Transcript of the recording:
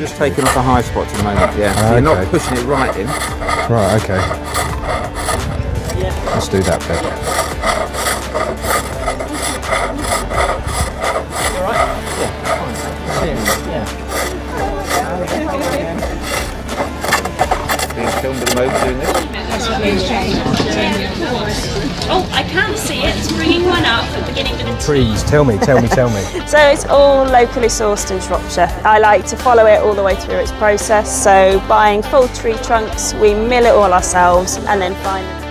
just taking off the high spots at the moment, yeah. So you're not pushing it right in. Right, okay. Let's do that bit. Being filmed at the moment doing this. Oh, I can't see it. It's bringing one up at the beginning with a Trees, tell me. So it's all locally sourced in Shropshire. I like to follow it all the way through its process. So buying full tree trunks, we mill it all ourselves and then find